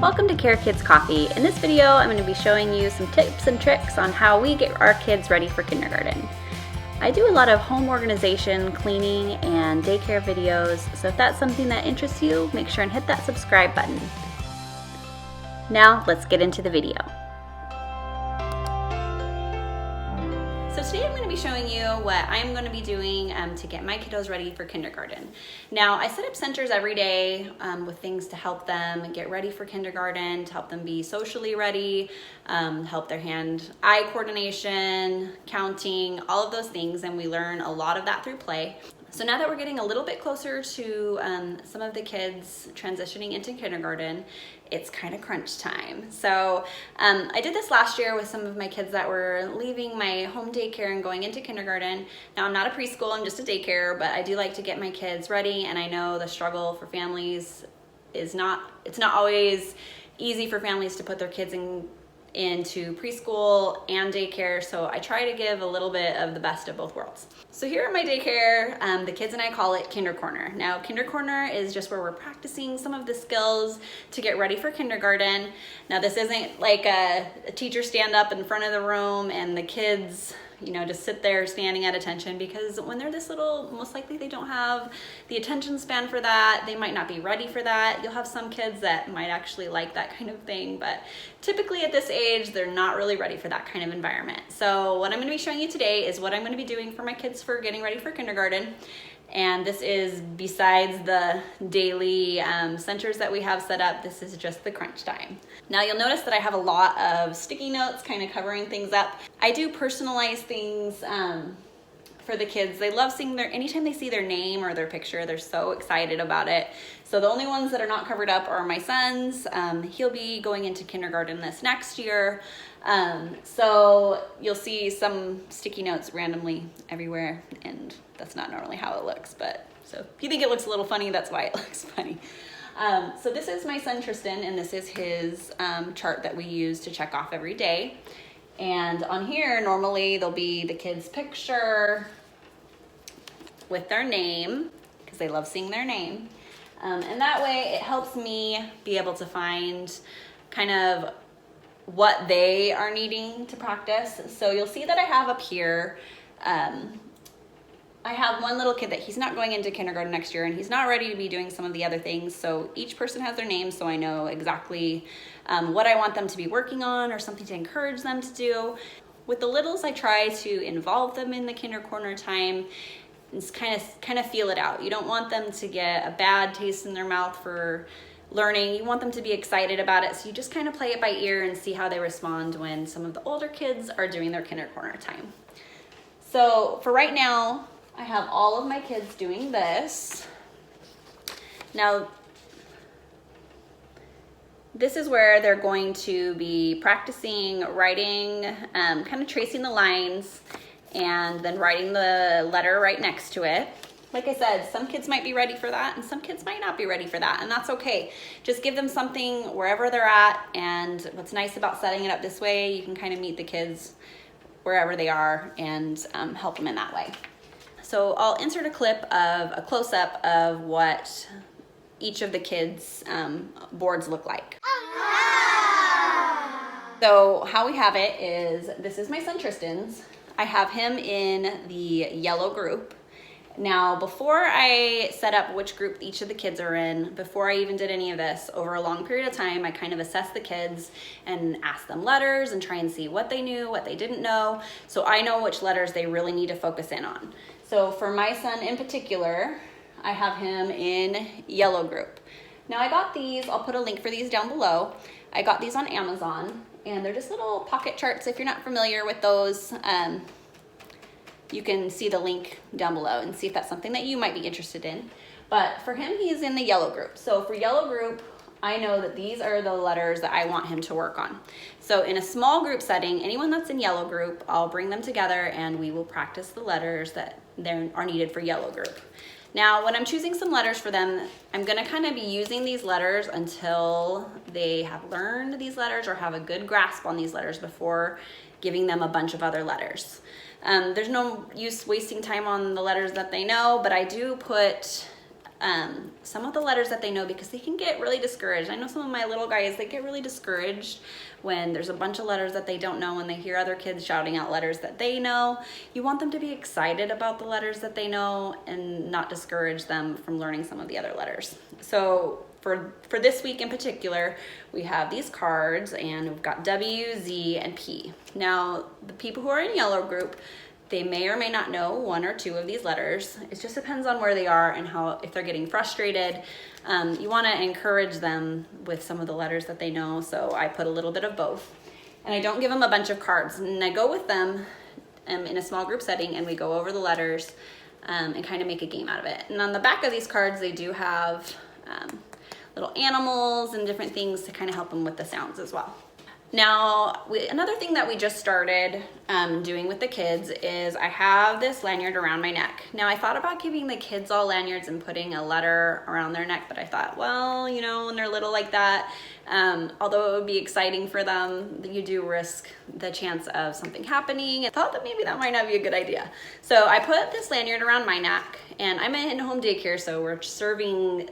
Welcome to Care Kids Coffee. In this video, I'm going to be showing you some tips and tricks on how we get our kids ready for kindergarten. I do a lot of home organization, cleaning, and daycare videos, so if that's something that interests you, make sure and hit that subscribe button. Now, let's get into the video. So today I'm going to be showing you what I'm going to be doing to get my kiddos ready for kindergarten. Now, I set up centers every day with things to help them get ready for kindergarten, to help them be socially ready, help their hand-eye coordination, counting, all of those things, and we learn a lot of that through play. So now that we're getting a little bit closer to some of the kids transitioning into kindergarten, it's kind of crunch time. So I did this last year with some of my kids that were leaving my home daycare and going into kindergarten. Now I'm not a preschool, I'm just a daycare, but I do like to get my kids ready, and I know the struggle for families it's not always easy for families to put their kids into preschool and daycare, so I try to give a little bit of the best of both worlds. So here at my daycare, the kids and I call it Kinder Corner. Now, Kinder Corner is just where we're practicing some of the skills to get ready for kindergarten. Now, this isn't like a teacher stand up in front of the room and the kids, just sit there standing at attention, because when they're this little, most likely they don't have the attention span for that. They might not be ready for that. You'll have some kids that might actually like that kind of thing, but typically at this age, they're not really ready for that kind of environment. So what I'm going to be showing you today is what I'm going to be doing for my kids for getting ready for kindergarten. And this is, besides the daily centers that we have set up, this is just the crunch time. Now you'll notice that I have a lot of sticky notes kind of covering things up. I do personalize things for the kids. They love seeing anytime they see their name or their picture, they're so excited about it. So the only ones that are not covered up are my son's. He'll be going into kindergarten this next year. So you'll see some sticky notes randomly everywhere, and that's not normally how it looks, but so if you think it looks a little funny, that's why it looks funny. So this is my son Tristan, and this is his chart that we use to check off every day. And on here, normally there'll be the kid's picture with their name, because they love seeing their name. And that way it helps me be able to find kind of what they are needing to practice. So you'll see that I have up here, I have one little kid that he's not going into kindergarten next year, and he's not ready to be doing some of the other things. So each person has their name, so I know exactly what I want them to be working on or something to encourage them to do. With the littles, I try to involve them in the Kinder Corner time and kind of feel it out. You don't want them to get a bad taste in their mouth for learning. You want them to be excited about it, so you just kind of play it by ear and see how they respond when some of the older kids are doing their Kinder Corner time. So for right now, I have all of my kids doing this. Now, this is where they're going to be practicing writing, kind of tracing the lines, and then writing the letter right next to it. Like I said, some kids might be ready for that, and some kids might not be ready for that, and that's okay. Just give them something wherever they're at, and what's nice about setting it up this way, you can kind of meet the kids wherever they are and help them in that way. So I'll insert a clip of a close-up of what each of the kids' boards look like. So how we have it is, this is my son Tristan's. I have him in the yellow group. Now, before I set up which group each of the kids are in, before I even did any of this, over a long period of time, I kind of assessed the kids and asked them letters and try and see what they knew, what they didn't know, so I know which letters they really need to focus in on. So for my son in particular, I have him in yellow group. Now I got these, I'll put a link for these down below. I got these on Amazon, and they're just little pocket charts. If you're not familiar with those, you can see the link down below and see if that's something that you might be interested in. But for him, he's in the yellow group. So for yellow group, I know that these are the letters that I want him to work on. So in a small group setting, anyone that's in yellow group, I'll bring them together and we will practice the letters that are needed for yellow group. Now, when I'm choosing some letters for them, I'm gonna kind of be using these letters until they have learned these letters or have a good grasp on these letters before giving them a bunch of other letters. There's no use wasting time on the letters that they know, but I do put some of the letters that they know, because they can get really discouraged. I know some of my little guys, they get really discouraged when there's a bunch of letters that they don't know and they hear other kids shouting out letters that they know. You want them to be excited about the letters that they know and not discourage them from learning some of the other letters. So for this week in particular, we have these cards, and we've got W, Z, and P. Now, the people who are in yellow group, they may or may not know one or two of these letters. It just depends on where they are and if they're getting frustrated. You want to encourage them with some of the letters that they know, so I put a little bit of both. And I don't give them a bunch of cards, and I go with them in a small group setting, and we go over the letters and kind of make a game out of it. And on the back of these cards, they do have little animals and different things to kind of help them with the sounds as well. Now, another thing that we just started doing with the kids is I have this lanyard around my neck. Now, I thought about giving the kids all lanyards and putting a letter around their neck, but I thought, well, you know, when they're little like that, although it would be exciting for them, you do risk the chance of something happening. I thought that maybe that might not be a good idea. So I put this lanyard around my neck, and I'm in home daycare, so we're serving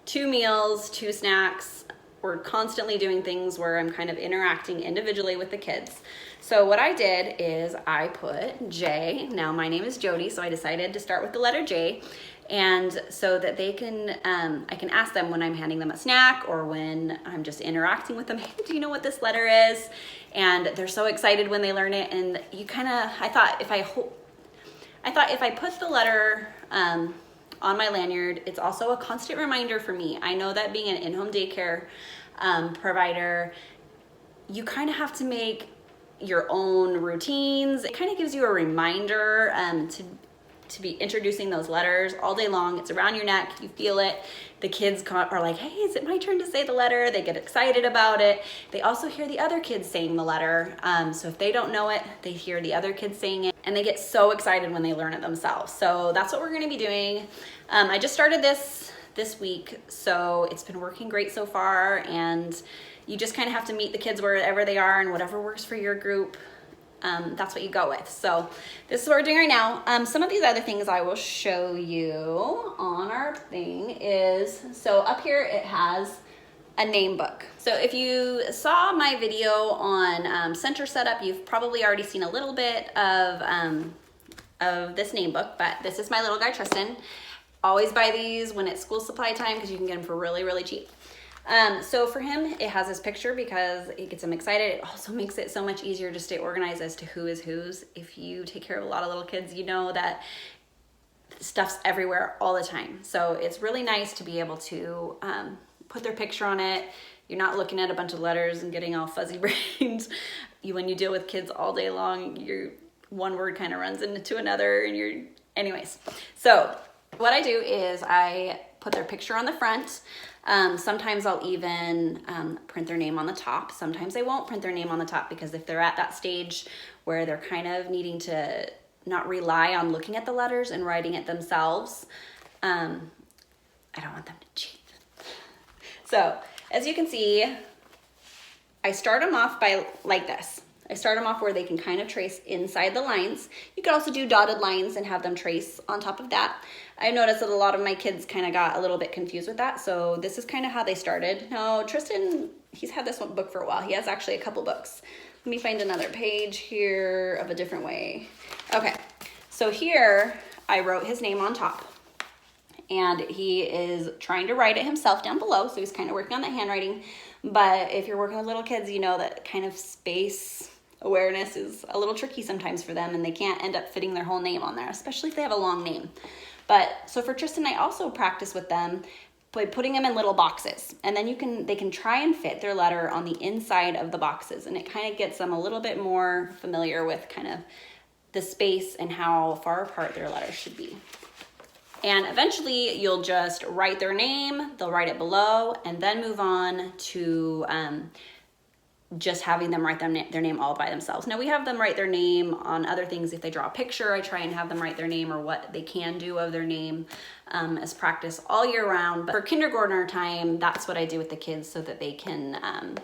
2 meals, 2 snacks. We're constantly doing things where I'm kind of interacting individually with the kids. So what I did is I put J. Now my name is Jody, so I decided to start with the letter J, and so that they can, I can ask them when I'm handing them a snack or when I'm just interacting with them, hey, do you know what this letter is? And they're so excited when they learn it. And you kind of, I thought if I put the letter on my lanyard, it's also a constant reminder for me. I know that being an in-home daycare provider, you kind of have to make your own routines. It kind of gives you a reminder to be introducing those letters all day long. It's around your neck, you feel it. The kids are like, hey, is it my turn to say the letter? They get excited about it. They also hear the other kids saying the letter. So if they don't know it, they hear the other kids saying it, and they get so excited when they learn it themselves. So that's what we're gonna be doing. I just started this week, so it's been working great so far, and you just kind of have to meet the kids wherever they are, and whatever works for your group, that's what you go with. So this is what we're doing right now. Some of these other things I will show you on our thing is, so up here it has a name book. So if you saw my video on center setup, you've probably already seen a little bit of this name book, but this is my little guy, Tristan. Always buy these when it's school supply time because you can get them for really, really cheap. So for him, it has his picture because it gets him excited. It also makes it so much easier to stay organized as to who is whose. If you take care of a lot of little kids, you know that stuff's everywhere all the time. So it's really nice to be able to put their picture on it. You're not looking at a bunch of letters and getting all fuzzy brains. When you deal with kids all day long, your one word kind of runs into another, and anyways. So what I do is I put their picture on the front. Sometimes I'll even print their name on the top. Sometimes I won't print their name on the top because if they're at that stage where they're kind of needing to not rely on looking at the letters and writing it themselves, I don't want them to cheat. So as you can see, I start them off by like this. I start them off where they can kind of trace inside the lines. You could also do dotted lines and have them trace on top of that. I noticed that a lot of my kids kind of got a little bit confused with that, so this is kind of how they started. Now, Tristan, he's had this one book for a while. He has actually a couple books. Let me find another page here of a different way. Okay, so here I wrote his name on top, and he is trying to write it himself down below, so he's kind of working on that handwriting. But if you're working with little kids, you know that kind of space awareness is a little tricky sometimes for them, and they can't end up fitting their whole name on there, especially if they have a long name. But so for Tristan, I also practice with them by putting them in little boxes, and then they can try and fit their letter on the inside of the boxes, and it kind of gets them a little bit more familiar with kind of the space and how far apart their letters should be. And eventually you'll just write their name, they'll write it below, and then move on to just having them write their name all by themselves. Now we have them write their name on other things. If they draw a picture, I try and have them write their name or what they can do of their name as practice all year round. But for kindergartner time, that's what I do with the kids so that they can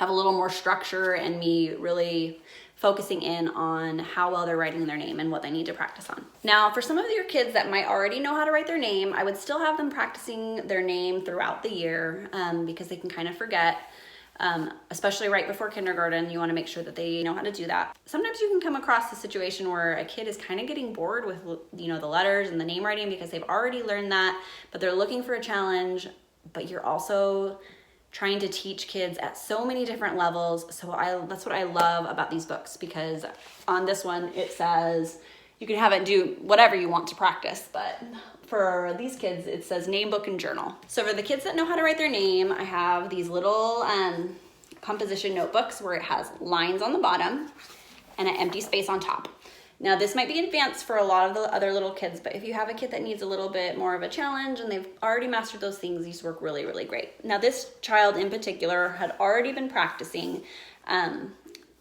have a little more structure and me really focusing in on how well they're writing their name and what they need to practice on. Now, for some of your kids that might already know how to write their name, I would still have them practicing their name throughout the year because they can kind of forget. Especially right before kindergarten, you want to make sure that they know how to do that. Sometimes you can come across a situation where a kid is kind of getting bored with, the letters and the name writing because they've already learned that, but they're looking for a challenge, but you're also trying to teach kids at so many different levels. So that's what I love about these books, because on this one, it says you can have it do whatever you want to practice, but for these kids, it says name, book, and journal. So for the kids that know how to write their name, I have these little composition notebooks where it has lines on the bottom and an empty space on top. Now this might be advanced for a lot of the other little kids, but if you have a kid that needs a little bit more of a challenge and they've already mastered those things, these work really, really great. Now this child in particular had already been practicing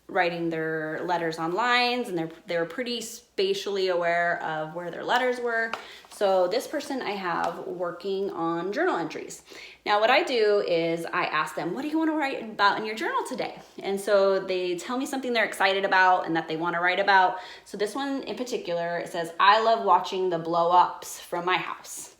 writing their letters on lines, and they were pretty spatially aware of where their letters were. So this person I have working on journal entries. Now what I do is I ask them, what do you want to write about in your journal today? And so they tell me something they're excited about and that they want to write about. So this one in particular, it says, I love watching the blow-ups from my house.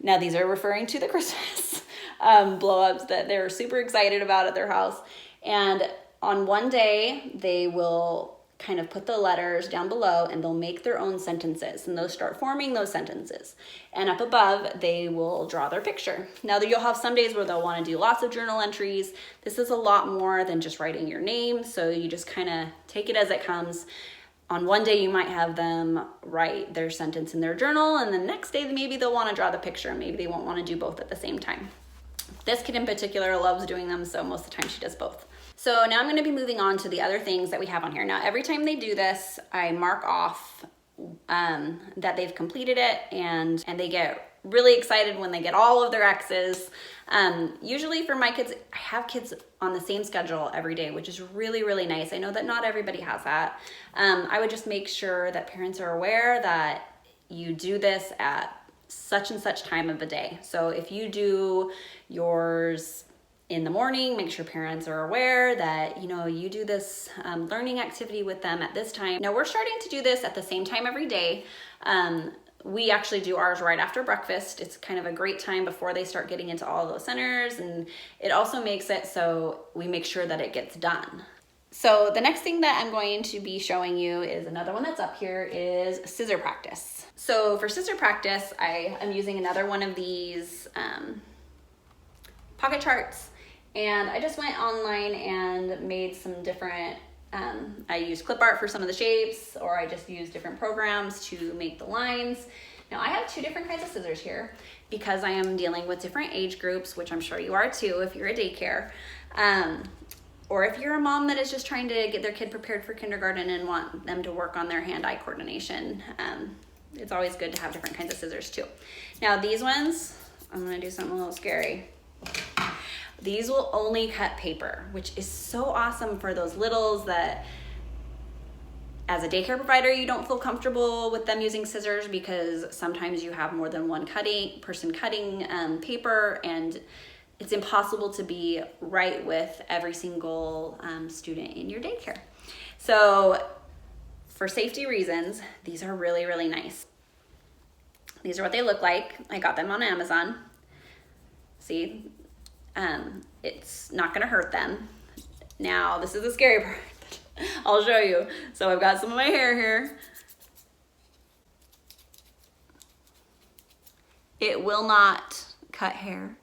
Now these are referring to the Christmas blow-ups that they're super excited about at their house. And on one day, they will kind of put the letters down below and they'll make their own sentences, and they'll start forming those sentences. And up above, they will draw their picture. Now you'll have some days where they'll want to do lots of journal entries. This is a lot more than just writing your name, so you just kind of take it as it comes. On one day, you might have them write their sentence in their journal, and the next day, maybe they'll want to draw the picture, and maybe they won't want to do both at the same time. This kid in particular loves doing them, so most of the time she does both. So now I'm going to be moving on to the other things that we have on here. Now, every time they do this, I mark off that they've completed it, and they get really excited when they get all of their X's. Usually for my kids, I have kids on the same schedule every day, which is really, really nice. I know that not everybody has that. I would just make sure that parents are aware that you do this at such and such time of the day. So if you do yours in the morning, make sure parents are aware that, you do this learning activity with them at this time. Now we're starting to do this at the same time every day. We actually do ours right after breakfast. It's kind of a great time before they start getting into all of those centers, and it also makes it so we make sure that it gets done. So the next thing that I'm going to be showing you is another one that's up here, is scissor practice. So for scissor practice, I am using another one of these pocket charts, and I just went online and made some different, I used clip art for some of the shapes, or I just used different programs to make the lines. Now I have two different kinds of scissors here because I am dealing with different age groups, which I'm sure you are too if you're a daycare. Or if you're a mom that is just trying to get their kid prepared for kindergarten and want them to work on their hand-eye coordination, it's always good to have different kinds of scissors too. Now these ones, I'm gonna do something a little scary. These will only cut paper, which is so awesome for those littles that as a daycare provider, you don't feel comfortable with them using scissors because sometimes you have more than one person cutting paper, and it's impossible to be right with every single student in your daycare. So for safety reasons, these are really, really nice. These are what they look like. I got them on Amazon. See, it's not gonna hurt them. Now, this is the scary part. I'll show you. So I've got some of my hair here. It will not cut hair.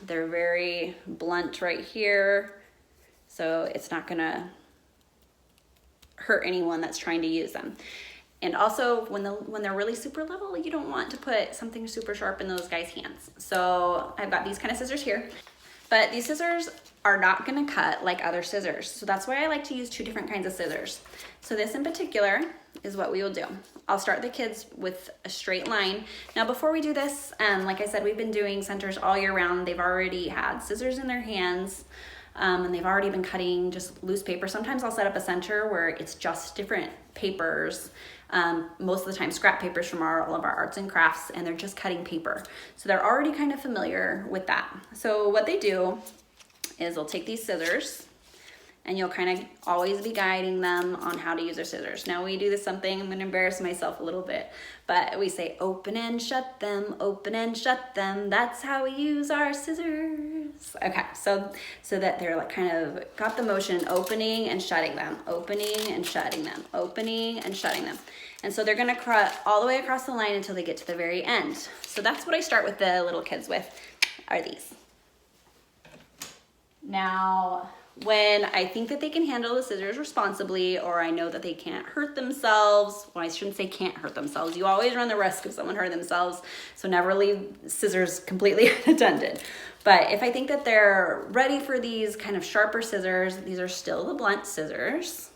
They're very blunt right here, so it's not gonna hurt anyone that's trying to use them. And also, when they're really super little, you don't want to put something super sharp in those guys' hands. So I've got these kind of scissors here, but these scissors are not gonna cut like other scissors. So that's why I like to use two different kinds of scissors. So this in particular is what we will do. I'll start the kids with a straight line. Now before we do this, like I said, we've been doing centers all year round. They've already had scissors in their hands, and they've already been cutting just loose paper. Sometimes I'll set up a center where it's just different papers, most of the time scrap papers from all of our arts and crafts, and they're just cutting paper. So they're already kind of familiar with that. So what they do is they'll take these scissors, and you'll kind of always be guiding them on how to use their scissors. Now we do this something, I'm gonna embarrass myself a little bit, but we say open and shut them, open and shut them. That's how we use our scissors. Okay, so that they're like kind of got the motion, opening and shutting them, opening and shutting them, opening and shutting them. And so they're gonna cut all the way across the line until they get to the very end. So that's what I start with the little kids with, are these. Now, when I think that they can handle the scissors responsibly, or I know that they can't hurt themselves, well, I shouldn't say can't hurt themselves. You always run the risk of someone hurting themselves, so never leave scissors completely unattended. But if I think that they're ready for these kind of sharper scissors, these are still the blunt scissors,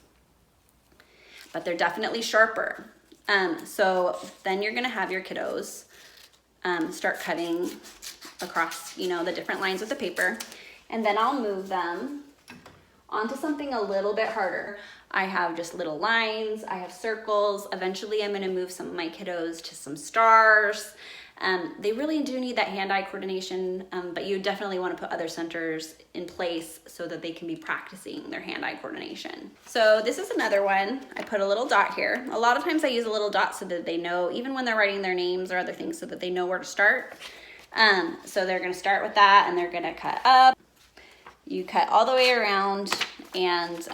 but they're definitely sharper. So then you're gonna have your kiddos start cutting across, the different lines with the paper, and then I'll move them onto something a little bit harder. I have just little lines, I have circles. Eventually I'm gonna move some of my kiddos to some stars. They really do need that hand-eye coordination, but you definitely wanna put other centers in place so that they can be practicing their hand-eye coordination. So this is another one. I put a little dot here. A lot of times I use a little dot so that they know, even when they're writing their names or other things, so that they know where to start. So they're gonna start with that, and they're gonna cut up. You cut all the way around, and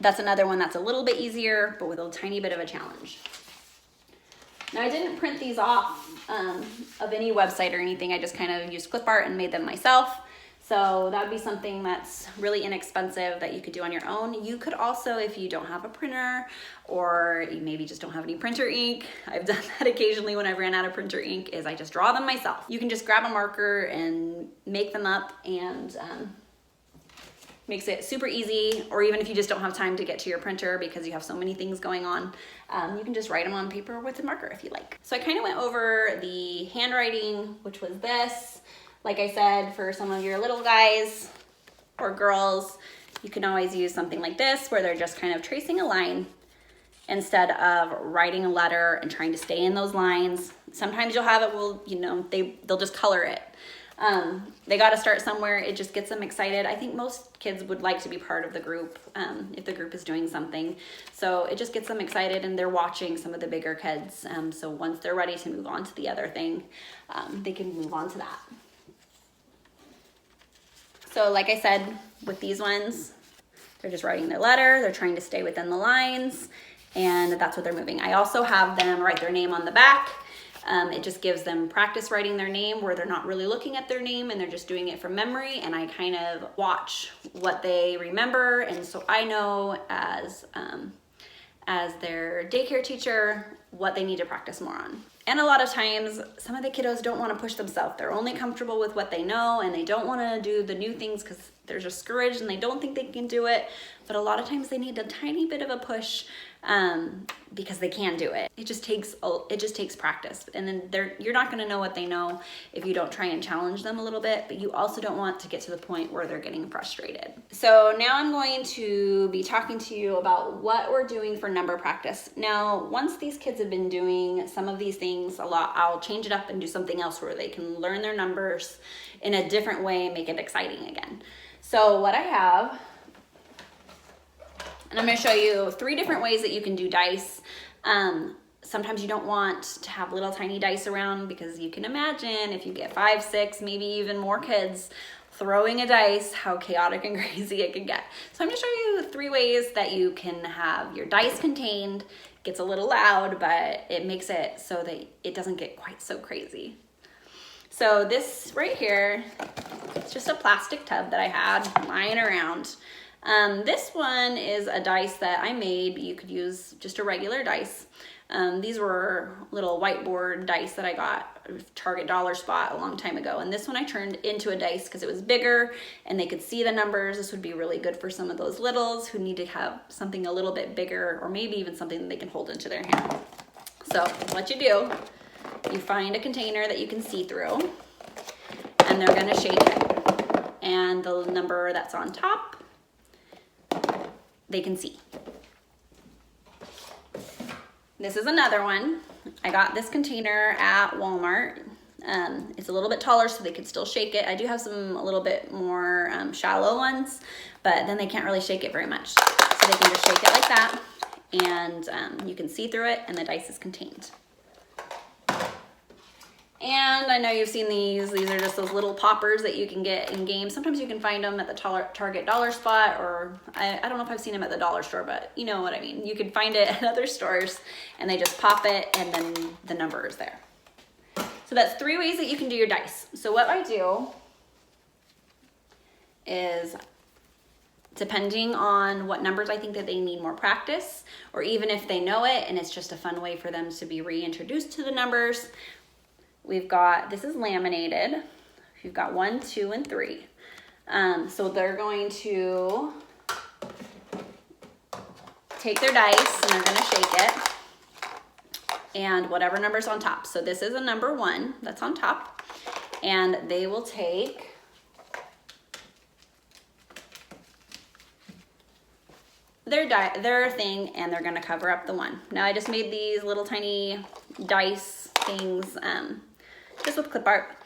that's another one that's a little bit easier, but with a tiny bit of a challenge. Now I didn't print these off of any website or anything. I just kind of used clip art and made them myself. So that would be something that's really inexpensive that you could do on your own. You could also, if you don't have a printer, or you maybe just don't have any printer ink, I've done that occasionally when I've ran out of printer ink, is I just draw them myself. You can just grab a marker and make them up, and makes it super easy. Or even if you just don't have time to get to your printer because you have so many things going on, you can just write them on paper with a marker if you like. So I kind of went over the handwriting, which was this. Like I said, for some of your little guys or girls, you can always use something like this, where they're just kind of tracing a line instead of writing a letter and trying to stay in those lines. Sometimes you'll have it, they'll just color it. They got to start somewhere. It just gets them excited. I think most kids would like to be part of the group if the group is doing something. So it just gets them excited, and they're watching some of the bigger kids. So once they're ready to move on to the other thing, they can move on to that. So like I said, with these ones, they're just writing their letter. They're trying to stay within the lines, and that's what they're moving. I also have them write their name on the back. It just gives them practice writing their name, where they're not really looking at their name and they're just doing it from memory, and I kind of watch what they remember. And so I know as their daycare teacher what they need to practice more on. And a lot of times, some of the kiddos don't want to push themselves. They're only comfortable with what they know, and they don't want to do the new things because they're discouraged and they don't think they can do it. But a lot of times they need a tiny bit of a push because they can do it. It just takes practice. And then you're not going to know what they know if you don't try and challenge them a little bit, but you also don't want to get to the point where they're getting frustrated. So now I'm going to be talking to you about what we're doing for number practice. Now, once these kids have been doing some of these things a lot, I'll change it up and do something else where they can learn their numbers in a different way and make it exciting again. So what I have, and I'm going to show you 3 different ways that you can do dice. Sometimes you don't want to have little tiny dice around, because you can imagine if you get 5, 6, maybe even more kids throwing a dice, how chaotic and crazy it can get. So I'm going to show you 3 ways that you can have your dice contained. It gets a little loud, but it makes it so that it doesn't get quite so crazy. So this right here, it's just a plastic tub that I had lying around. This one is a dice that I made. You could use just a regular dice. These were little whiteboard dice that I got at Target Dollar Spot a long time ago. And this one I turned into a dice because it was bigger and they could see the numbers. This would be really good for some of those littles who need to have something a little bit bigger, or maybe even something that they can hold into their hand. So what you do, you find a container that you can see through, and they're gonna shake it. And the number that's on top, they can see. This is another one. I got this container at Walmart. It's a little bit taller so they can still shake it. I do have some a little bit more shallow ones, but then they can't really shake it very much. So they can just shake it like that, and you can see through it, and the dice is contained. And I know you've seen these. These are just those little poppers that you can get in games. Sometimes you can find them at the Target dollar spot, or I don't know if I've seen them at the dollar store, but you know what I mean. You can find it at other stores, and they just pop it, and then the number is there. So that's 3 ways that you can do your dice. So what I do is, depending on what numbers I think that they need more practice, or even if they know it and it's just a fun way for them to be reintroduced to the numbers, we've got, this is laminated. You've got 1, 2, and 3. So they're going to take their dice and they're gonna shake it, and whatever number's on top. So this is a number 1 that's on top, and they will take their thing, and they're gonna cover up the 1. Now I just made these little tiny dice things just with clip art,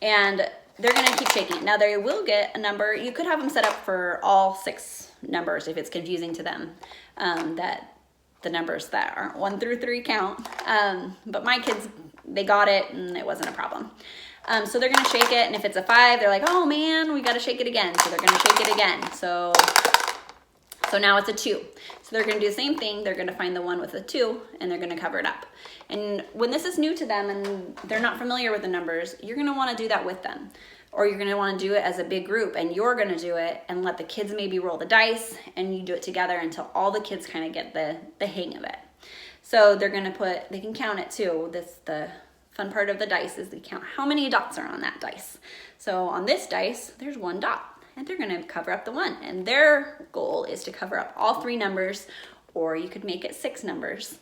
and they're gonna keep shaking it. Now they will get a number. You could have them set up for all 6 numbers if it's confusing to them, that the numbers that aren't 1 through 3 count. But my kids, they got it and it wasn't a problem. So they're gonna shake it, and if it's a 5, they're like, oh man, we gotta shake it again. So they're gonna shake it again. So now it's a 2. So they're gonna do the same thing. They're gonna find the 1 with a 2, and they're gonna cover it up. And when this is new to them and they're not familiar with the numbers, you're gonna wanna do that with them. Or you're gonna wanna do it as a big group, and you're gonna do it and let the kids maybe roll the dice, and you do it together until all the kids kind of get the hang of it. So they're gonna they can count it too. The fun part of the dice is they count how many dots are on that dice. So on this dice, there's 1 dot. And they're gonna cover up the 1. And their goal is to cover up all 3 numbers, or you could make it 6 numbers.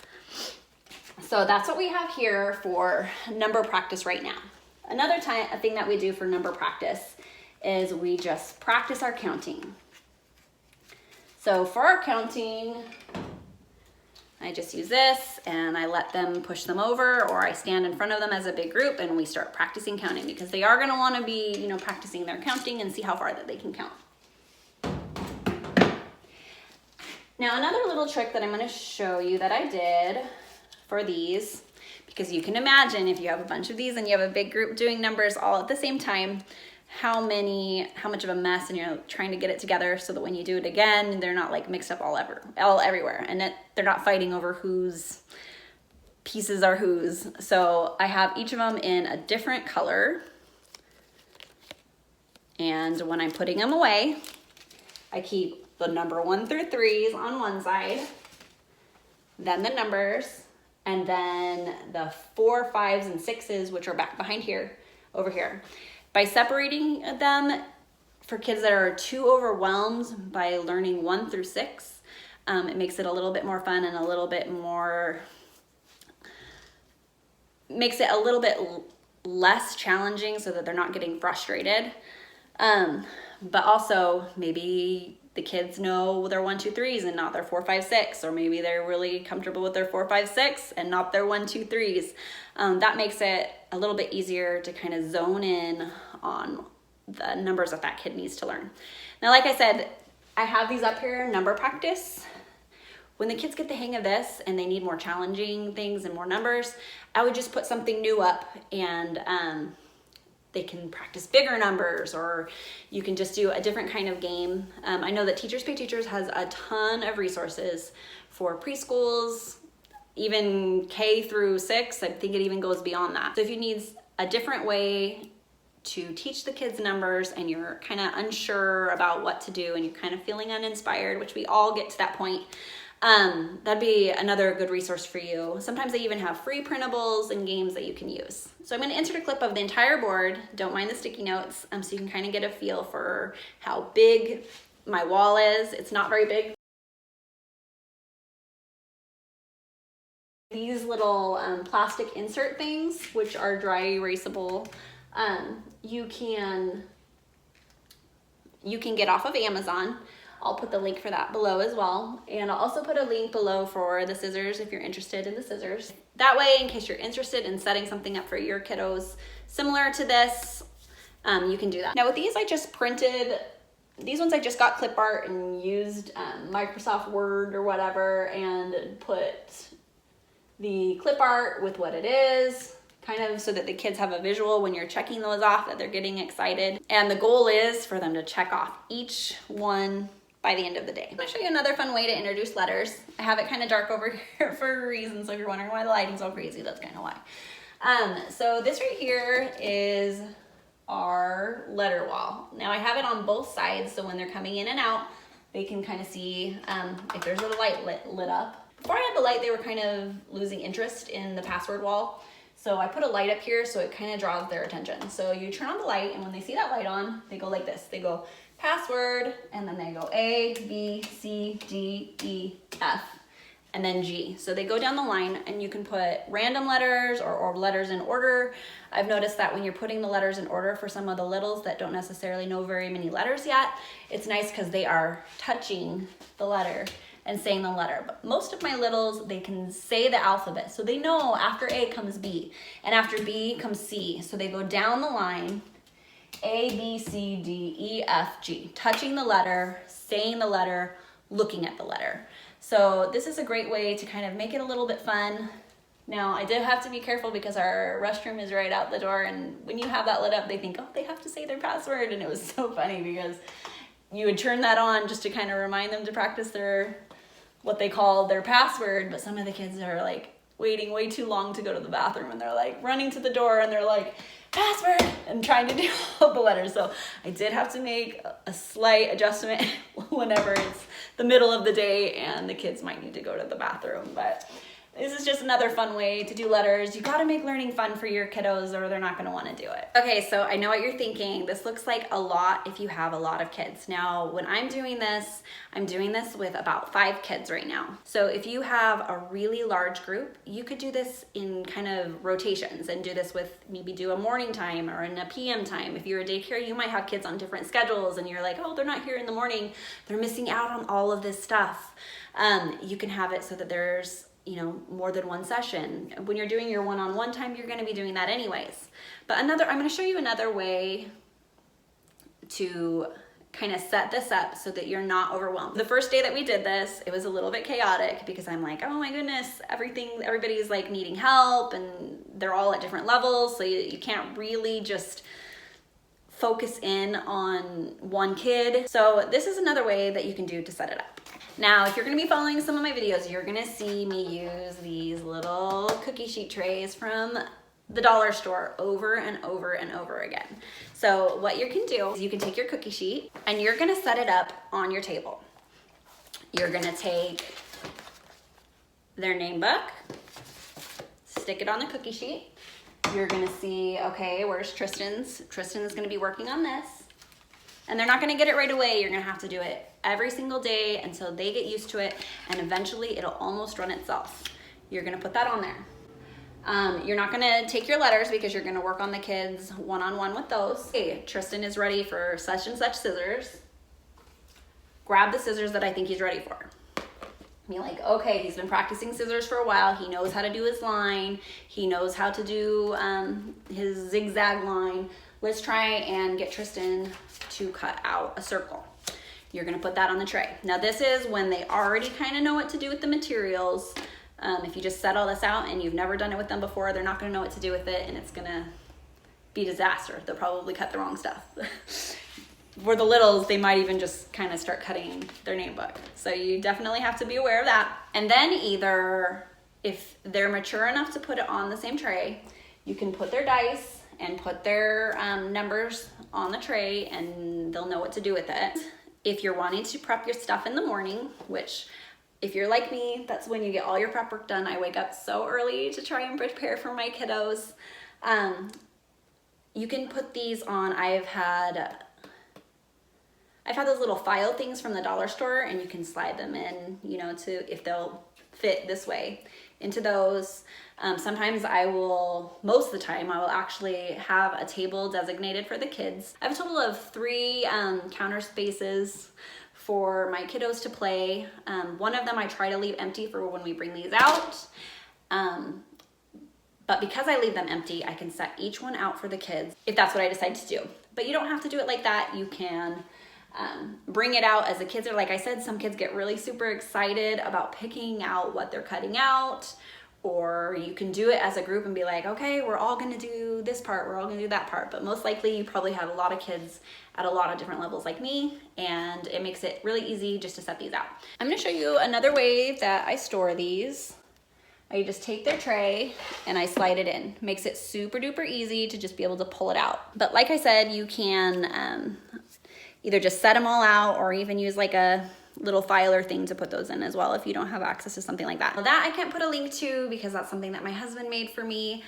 So that's what we have here for number practice right now. Another thing that we do for number practice is we just practice our counting. So for our counting, I just use this and I let them push them over, or I stand in front of them as a big group and we start practicing counting, because they are gonna wanna be, practicing their counting and see how far that they can count. Now another little trick that I'm gonna show you that I did for these, because you can imagine if you have a bunch of these and you have a big group doing numbers all at the same time, how much of a mess, and you're trying to get it together so that when you do it again, they're not like mixed up all everywhere, and they're not fighting over whose pieces are whose. So I have each of them in a different color, and when I'm putting them away, I keep the number 1 through 3s on one side, then the numbers, and then the 4, 5s, and 6s, which are back behind here, over here. By separating them, for kids that are too overwhelmed by learning 1 through 6, it makes it a little bit more fun and a little bit more, makes it a little bit less challenging so that they're not getting frustrated. But also maybe the kids know their 1, 2, 3s and not their 4, 5, 6, or maybe they're really comfortable with their 4, 5, 6 and not their 1, 2, 3s. That makes it a little bit easier to kind of zone in on the numbers that kid needs to learn. Now, like I said, I have these up here, number practice. When the kids get the hang of this and they need more challenging things and more numbers, I would just put something new up, and they can practice bigger numbers, or you can just do a different kind of game. I know that Teachers Pay Teachers has a ton of resources for preschools, even K through 6. I think it even goes beyond that. So if you need a different way to teach the kids numbers and you're kind of unsure about what to do and you're kind of feeling uninspired, which we all get to that point, that'd be another good resource for you. Sometimes they even have free printables and games that you can use. So I'm going to insert a clip of the entire board. Don't mind the sticky notes, so you can kind of get a feel for how big my wall is. It's not very big. These little plastic insert things, which are dry erasable, you can get off of Amazon. I'll put the link for that below as well. And I'll also put a link below for the scissors if you're interested in the scissors. That way, in case you're interested in setting something up for your kiddos similar to this, you can do that. Now with these, I just printed, these ones I just got clip art and used Microsoft Word or whatever and put the clip art with what it is, kind of so that the kids have a visual when you're checking those off that they're getting excited. And the goal is for them to check off each one by the end of the day. I'm gonna show you another fun way to introduce letters. I have it kind of dark over here for a reason, so if you're wondering why the lighting's all crazy, that's kind of why. So this right here is our letter wall. Now I have it on both sides, so when they're coming in and out, they can kind of see if there's a light lit up. Before I had the light, they were kind of losing interest in the password wall. So I put a light up here so it kind of draws their attention. So you turn on the light, and when they see that light on, they go like this. They go password, and then they go A, B, C, D, E, F, and then G. So they go down the line, and you can put random letters or letters in order. I've noticed that when you're putting the letters in order for some of the littles that don't necessarily know very many letters yet, it's nice because they are touching the letter and saying the letter. But most of my littles, they can say the alphabet. So they know after A comes B, and after B comes C. So they go down the line, A, B, C, D, E, F, G, touching the letter, saying the letter, looking at the letter. So this is a great way to kind of make it a little bit fun. Now, I did have to be careful because our restroom is right out the door, and when you have that lit up, they think, oh, they have to say their password, and it was so funny because you would turn that on just to kind of remind them to practice what they call their password, but some of the kids are like waiting way too long to go to the bathroom, and they're like running to the door, and they're like, password, and trying to do all the letters. So I did have to make a slight adjustment whenever it's the middle of the day and the kids might need to go to the bathroom, but this is just another fun way to do letters. You gotta make learning fun for your kiddos or they're not gonna wanna do it. Okay, so I know what you're thinking. This looks like a lot if you have a lot of kids. Now, when I'm doing this with about 5 kids right now. So if you have a really large group, you could do this in kind of rotations and do this with maybe do a morning time or in a PM time. If you're a daycare, you might have kids on different schedules and you're like, oh, they're not here in the morning. They're missing out on all of this stuff. You can have it so that there's more than one session. When you're doing your one-on-one time, you're gonna be doing that anyways. But I'm gonna show you another way to kind of set this up so that you're not overwhelmed. The first day that we did this, it was a little bit chaotic because I'm like, oh my goodness, everybody's like needing help and they're all at different levels. So you can't really just focus in on one kid. So this is another way that you can do to set it up. Now, if you're gonna be following some of my videos, you're gonna see me use these little cookie sheet trays from the dollar store over and over and over again. So what you can do is you can take your cookie sheet and you're gonna set it up on your table. You're gonna take their name book, stick it on the cookie sheet. You're gonna see, okay, where's Tristan's? Tristan is gonna be working on this. And they're not gonna get it right away. You're gonna have to do it every single day until they get used to it, and eventually it'll almost run itself. You're gonna put that on there. You're not gonna take your letters because you're gonna work on the kids one-on-one with those. Hey, Tristan is ready for such and such scissors. Grab the scissors that I think he's ready for. Be like, okay, he's been practicing scissors for a while. He knows how to do his line. He knows how to do his zigzag line. Let's try and get Tristan to cut out a circle. You're gonna put that on the tray. Now this is when they already kind of know what to do with the materials. If you just set all this out and you've never done it with them before, they're not gonna know what to do with it and it's gonna be disaster. They'll probably cut the wrong stuff. For the littles, they might even just kind of start cutting their name book. So you definitely have to be aware of that. And then either, if they're mature enough to put it on the same tray, you can put their dice and put their numbers on the tray and they'll know what to do with it. If you're wanting to prep your stuff in the morning, which if you're like me, that's when you get all your prep work done. I wake up so early to try and prepare for my kiddos. You can put these on, I've had those little file things from the dollar store and you can slide them in, to if they'll fit this way into those. Sometimes most of the time, I will actually have a table designated for the kids. I have a total of 3 counter spaces for my kiddos to play. One of them I try to leave empty for when we bring these out. But because I leave them empty, I can set each one out for the kids if that's what I decide to do. But you don't have to do it like that. You can bring it out as the kids are, like I said, some kids get really super excited about picking out what they're cutting out, or you can do it as a group and be like, okay, we're all gonna do this part, we're all gonna do that part. But most likely you probably have a lot of kids at a lot of different levels like me, and it makes it really easy just to set these out. I'm gonna show you another way that I store these. I just take their tray and I slide it in. Makes it super duper easy to just be able to pull it out. But like I said, you can either just set them all out or even use like a little filer thing to put those in as well if you don't have access to something like that. Well, that I can't put a link to because that's something that my husband made for me,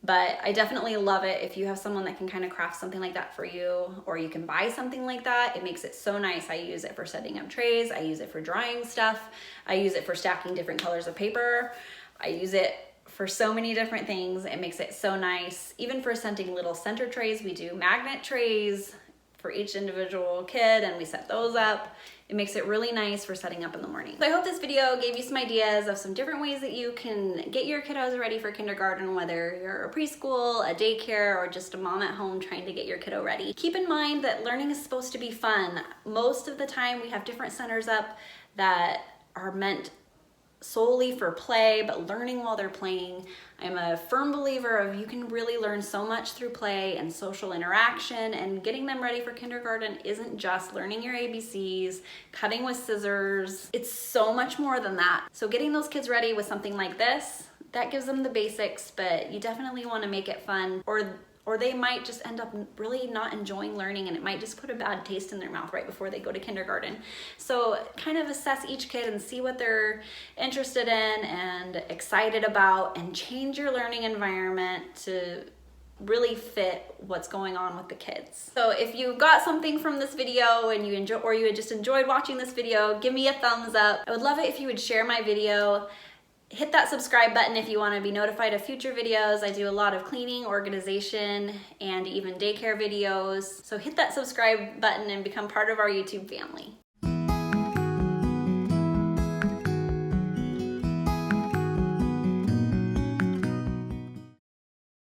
but I definitely love it if you have someone that can kind of craft something like that for you, or you can buy something like that. It makes it so nice. I use it for setting up trays. I use it for drawing stuff. I use it for stacking different colors of paper. I use it for so many different things. It makes it so nice. Even for scenting little center trays, we do magnet trays for each individual kid and we set those up. It makes it really nice for setting up in the morning. So I hope this video gave you some ideas of some different ways that you can get your kiddos ready for kindergarten, whether you're a preschool, a daycare, or just a mom at home trying to get your kiddo ready. Keep in mind that learning is supposed to be fun. Most of the time we have different centers up that are meant solely for play, but learning while they're playing. I'm a firm believer of you can really learn so much through play and social interaction, and getting them ready for kindergarten isn't just learning your ABCs, cutting with scissors. It's so much more than that. So getting those kids ready with something like this, that gives them the basics, but you definitely want to make it fun, or they might just end up really not enjoying learning, and it might just put a bad taste in their mouth right before they go to kindergarten. So kind of assess each kid and see what they're interested in and excited about, and change your learning environment to really fit what's going on with the kids. So if you got something from this video and you had just enjoyed watching this video, give me a thumbs up. I would love it if you would share my video. Hit that subscribe button if you want to be notified of future videos. I do a lot of cleaning, organization, and even daycare videos. So hit that subscribe button and become part of our YouTube family.